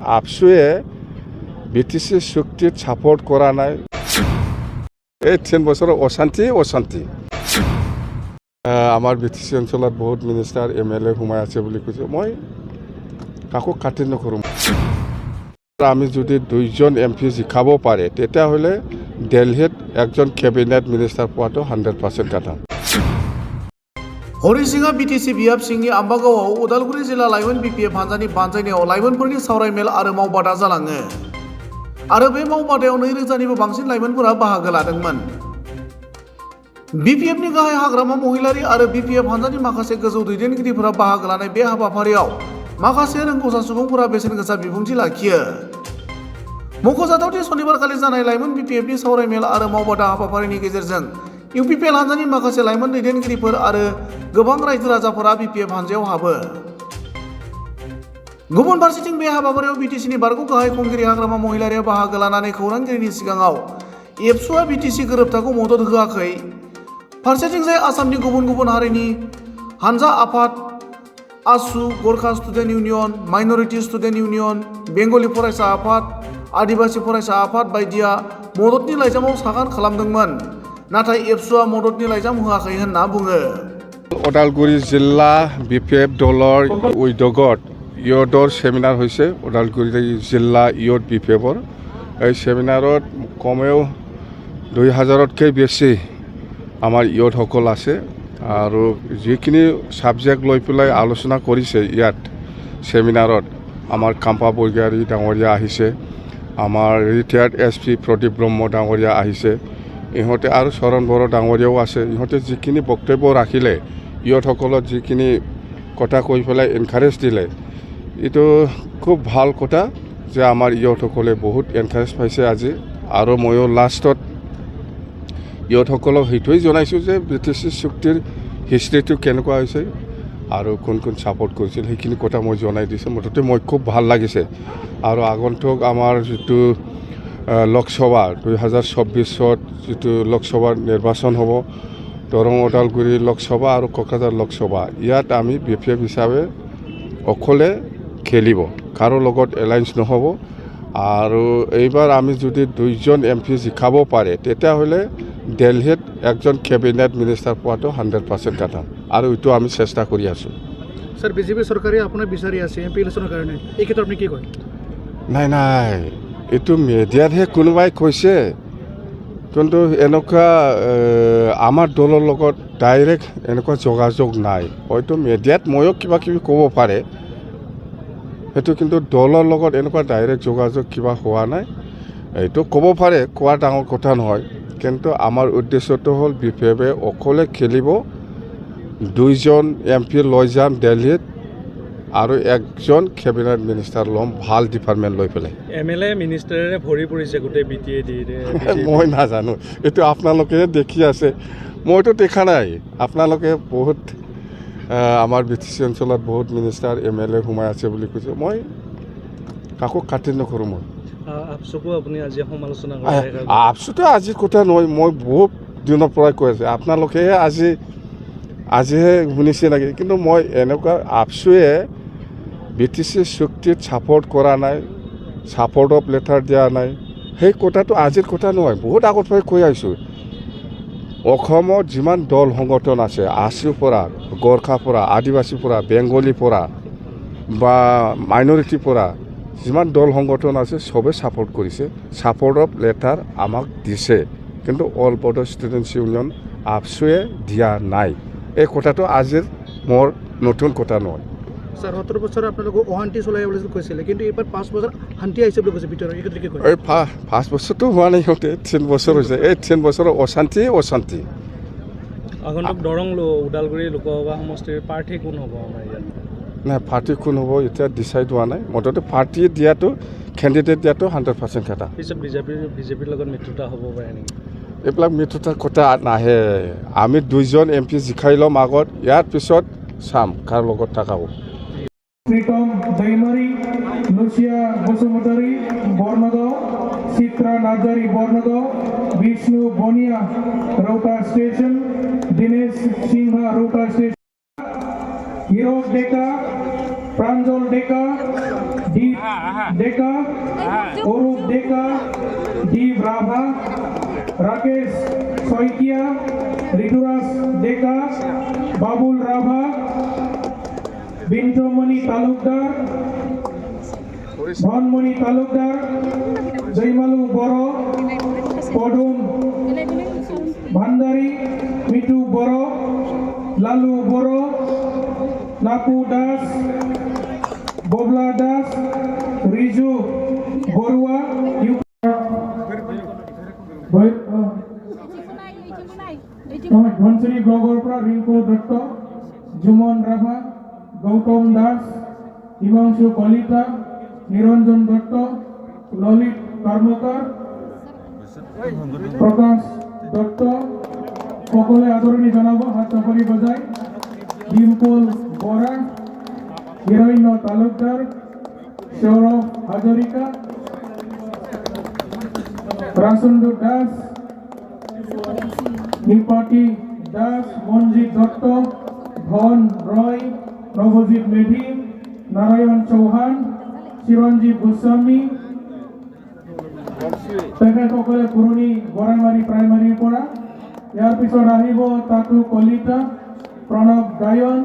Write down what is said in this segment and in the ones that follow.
আপসুয়ে BTC চুক্তিত support কৰা নাই। এই 10 বছৰৰ অশান্তি আমাৰ বিটিসি অঞ্চলত বহুত মিনিষ্টাৰ MLA সোমাই আছে বুলি কৈছে। মই কাকো কাটি নকৰোঁ। আমি যদি 2জন MP জিকাব পাৰে তেতিয়াহ'লে দিল্লীত একজন কেবিনেট মিনিষ্টাৰ পোৱাটো 100% কথা। हरिसिंगा BTC बियाब सिंहनि आम्बागावआव उदालगुरि जिल्ला लाइमोन BPF हान्जानि बानजायनायाव लाइमोनफोरनि सावरायमेल आरो मावबादा जालाङो आरो बे मावबादायाव 2000निबो बांसिन लाइमोनफोरा बाहागो लादोंमोन। BPFनि गाहाय हाग्रामा महिलारि आरो BPF हान्जानि माखासे गोजौ दैदेनगिरिफोरा बाहागो लानाय बे हाबाफारियाव माखासे रोंगौसा सुबुंफोरा बेसेनगोसा बिबुंथि लाखियो। मख'जाथावदि सनिबारखालि जानाय लाइमोन BPFनि सावरायमेल आरो मावबादा हाबाफारिनि गेजेरजों UPPL हान्जानि माखासे लाइमोन दैदेनगिरिफोर आरो गोबां रायजो राजाफोरा BPF हान्जायाव हाबो। गुबुन फारसेथिं बे हाबाफारियाव BTCनि बारग' गाहाय खुंगिरि हाग्रामा महिलारिया बाहागो लानानै खौरांगिरिनि सिगाङाव एबसुआ BTC गोरोबथाखौ मदद होआखै, फारसेथिंजाय आसामनि गुबुन गुबुन हारिनि हानजा आफाद आसु, Gorkha student union, minority student union, Bengali फरायसा आफाद, आदिबासी फरायसा आफाद बायदिया मददनि लाइजामाव सागान खालामदोंमोन, नाथाय एबसुआ मददनि लाइजाम होआखै होनना बुङो। उदालगुरि जिल्ला BPF दলৰ উদ্যোগত ইয়দৰ সেমিনাৰ হৈছে। উদালগুৰি জিলা ইয়দ BPFৰ এই সেমিনাৰত কমেও 2000তকৈ বেছি আমাৰ ইয়দসকল আছে আৰু যিখিনি ছাবজেক্ট লৈ পেলাই আলোচনা কৰিছে ইয়াত সেমিনাৰত আমাৰ কাম্পা বৰগোহাঞি ডাঙৰীয়া আহিছে, আমাৰ ৰিটায়াৰ্ড SP প্ৰদীপ ব্ৰহ্ম ডাঙৰীয়া আহিছে, ইহঁতে আৰু চৰণ বড়ো ডাঙৰীয়াও আছে। ইহঁতে যিখিনি বক্তব্য ৰাখিলে, ইহঁতসকলক যিখিনি কথা কৈ পেলাই এনকাৰেজ দিলে, এইটো খুব ভাল কথা যে আমাৰ ইহঁতসকলে বহুত এনকাৰেজ পাইছে আজি। আৰু ময়ো লাষ্টত ইহঁতসকলক সেইটোৱেই জনাইছোঁ যে BTC চুক্তিৰ হিষ্ট্ৰীটো কেনেকুৱা হৈছে আৰু কোন কোন ছাপোৰ্ট কৰিছিল সেইখিনি কথা মই জনাই দিছোঁ। মুঠতে মই খুব ভাল লাগিছে। আৰু আগন্তুক আমাৰ যিটো লোকসভা 2024ত যিটো লোকসভাৰ নিৰ্বাচন হ'ব, দৰং ওদালগুৰি লোকসভা আৰু কোকৰাঝাৰ লোকসভা, ইয়াত আমি BPF হিচাপে অকলে খেলিব, কাৰো লগত এলায়েন্স নহ'ব। আৰু এইবাৰ আমি যদি 2জন MP জিকাব পাৰে তেতিয়াহ'লে দিল্লীত একজন কেবিনেট মিনিষ্টাৰ পোৱাটো 100% কথা, আৰু এইটো আমি চেষ্টা কৰি আছোঁ। স্যাৰ, বিজেপি চৰকাৰে আপোনাক বিচাৰি আছে MP ইলেকশ্যনৰ কাৰণে, এই ক্ষেত্ৰত আপুনি কি কয়? নাই, এইটো মিডিয়াতহে কোনোবাই কৈছে, কিন্তু এনেকুৱা আমাৰ দলৰ লগত ডাইৰেক্ট এনেকুৱা যোগাযোগ নাই। হয়তো মিডিয়াত ময়ো কিবা কিবি ক'ব পাৰে, সেইটো কিন্তু দলৰ লগত এনেকুৱা ডাইৰেক্ট যোগাযোগ কিবা হোৱা নাই। এইটো ক'ব পাৰে, কোৱা ডাঙৰ কথা নহয়, কিন্তু আমাৰ উদ্দেশ্যটো হ'ল BPFে অকলে খেলিব, 2জন MP লৈ যাম দিল্লীত আৰু একজন কেবিনেট মিনিষ্টাৰ ল'ম, ভাল ডিপাৰ্টমেণ্ট লৈ পেলাই। MLA মিনিষ্টাৰেৰে ভৰি পৰিছে গোটেই BTAD। মই নাজানো, এইটো আপোনালোকে দেখি আছে, মইতো দেখা নাই। আপোনালোকে বহুত আমাৰ BTC অঞ্চলত বহুত মিনিষ্টাৰ MLA সোমাই আছে বুলি কৈছে। মই কাকো কাটি নকৰোঁ। মই আপচুকো আপুনি আজি সমালোচনা কৰে? আপচুটো আজিৰ কথা নহয়, মই বহুত দিনৰ পৰাই কৈ আছোঁ, আপোনালোকেহে আজিহে শুনিছে নেকি। কিন্তু মই এনেকুৱা আপচুৱে BTC চুক্তিত ছাপোৰ্ট কৰা নাই, ছাপোৰ্ট অফ লেটাৰ দিয়া নাই, সেই কথাটো আজিৰ কথা নহয়, বহুত আগৰ পৰাই কৈ আহিছোঁ। অসমত যিমান দল সংগঠন আছে, আছুৰ পৰা, গোৰ্খাৰ পৰা, আদিবাসীৰ পৰা, বেংগলীৰ পৰা বা মাইনৰিটিৰ পৰা যিমান দল সংগঠন আছে চবে ছাপোৰ্ট কৰিছে, ছাপোৰ্ট অফ লেটাৰ আমাক দিছে, কিন্তু অল বডো ষ্টুডেণ্টছ ইউনিয়ন আপচুৱে দিয়া নাই। এই কথাটো আজিৰ মোৰ নতুন কথা নহয়। স্যাৰ, 17 বছৰ আপোনালোকক অশান্তি চলাই বুলি কৈছিলে, কিন্তু এইবাৰ 5 বছৰ শান্তি আহিছে বুলি কৈছে ভিতৰত, এই ক্ষেত্ৰত কি কয়? এই 5 বছৰটো হোৱা নাই, সিহঁতে 10 বছৰ হৈছে। এই 10 বছৰৰ অশান্তি। আগন্তুক দৰং ওদালগুৰি লোকসভা সমষ্টিৰ প্ৰাৰ্থী কোন হ'ব আমাৰ ইয়াত? নাই, পাৰ্টি কোন হ'ব এতিয়া ডিচাইড হোৱা নাই। মুঠতে পাৰ্টি দিয়াটো, কেণ্ডিডেট দিয়াটো 100% কথা। পিছত বিজেপিৰ লগত মিত্ৰতা হ'ব পাৰে নেকি? এইবিলাক মিত্ৰতাৰ কথা নাহে। আমি 2জন MP জিকাই ল'ম আগত, ইয়াৰ পিছত চাম কাৰ লগত থকা হ'ব। প্ৰীতম দৈমাৰী, লুচিয়া বসুমতাৰী বৰ্ণগাঁও, চিত্ৰা নাৰ্জাৰী বৰ্ণগাঁও, বিষ্ণু বনিয়া ৰৌতা ষ্টেচন, দীনেশ সিংহা ৰৌতা ষ্টেচন, হিৰক ডেকা, প্ৰাঞ্জল ডেকা, D Deka, Urup Deka, Di Brava, Rakesh Soikia, Rituras Deka, Babul Rava, Bintomoni Talukdar, Bhanmoni Talukdar, Jaimalu Boro, Podum Bhandari, Mitu Boro, Lalu Boro, Naku Das, Bobla Das, Riju Borua, Dhansari Blogorpra, Rinko Datta, Jumon Raha, Gautam Das, Himangshu Kolita, Niranjan Datta, Lalit Karmakar, Prakash Datta, সকলে আদরণী জানাবো হাত চাপারি বাজায় ডিম্পল বরা হিরণ্য তালুকদার সৌরভ হাজরিকা রাসুন্দু দাস নিপাটি দাস মঞ্জিত দত্ত ধন রয় নবজিৎ মেধি নারায়ণ চৌহান চিৰঞ্জীৱ গোস্বামী তেখেতসকলে পুৰণি গড়াইমাৰী প্ৰাইমাৰীৰ পৰা ইয়াৰ পিছত আহিব Tatu Kalita Pranab Gayan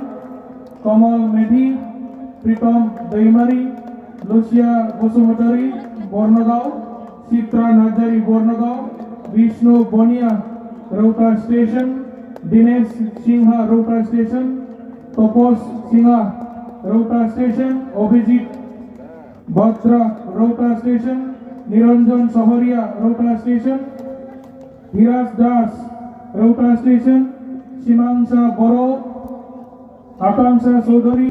Kamal Medhi Pritam Daimari Luchiya Basumatary Barnagaon Chitra Narzary Barnagaon Bishnu Baniya Rowta station Dinesh Sinha Rowta station Tapas Sinha Rowta station Abhijit Bhadra Rowta station Niranjan Chahariya Rowta station Dhiraj Das Rowta station Simangsa Boro Akankha Choudhury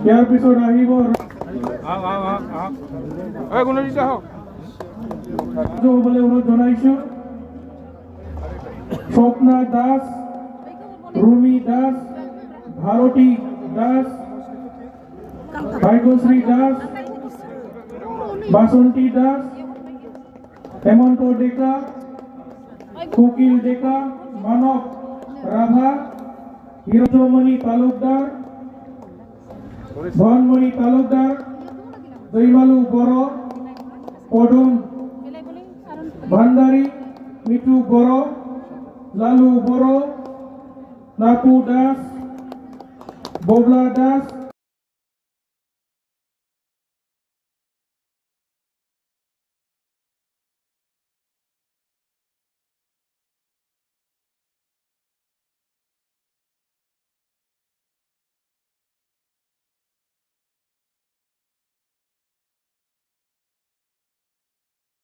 ইয়াৰ পিছত আহিব হ'বলৈ অনুৰোধ জনাইছো স্বপ্না দাস ৰুমি দাস ভাৰতী দাস ভাগ্যশ্ৰী দাস বাসন্তী দাস হেমন্ত ডেকা কোকিল ডেকা মানব রাভা হিরোমণি তালুকদার ধনমণি তালুকদার জৈমালু বড় পদুম ভান্ডারী মিঠু বড় লালু বড় নাকু দাস ববলা দাস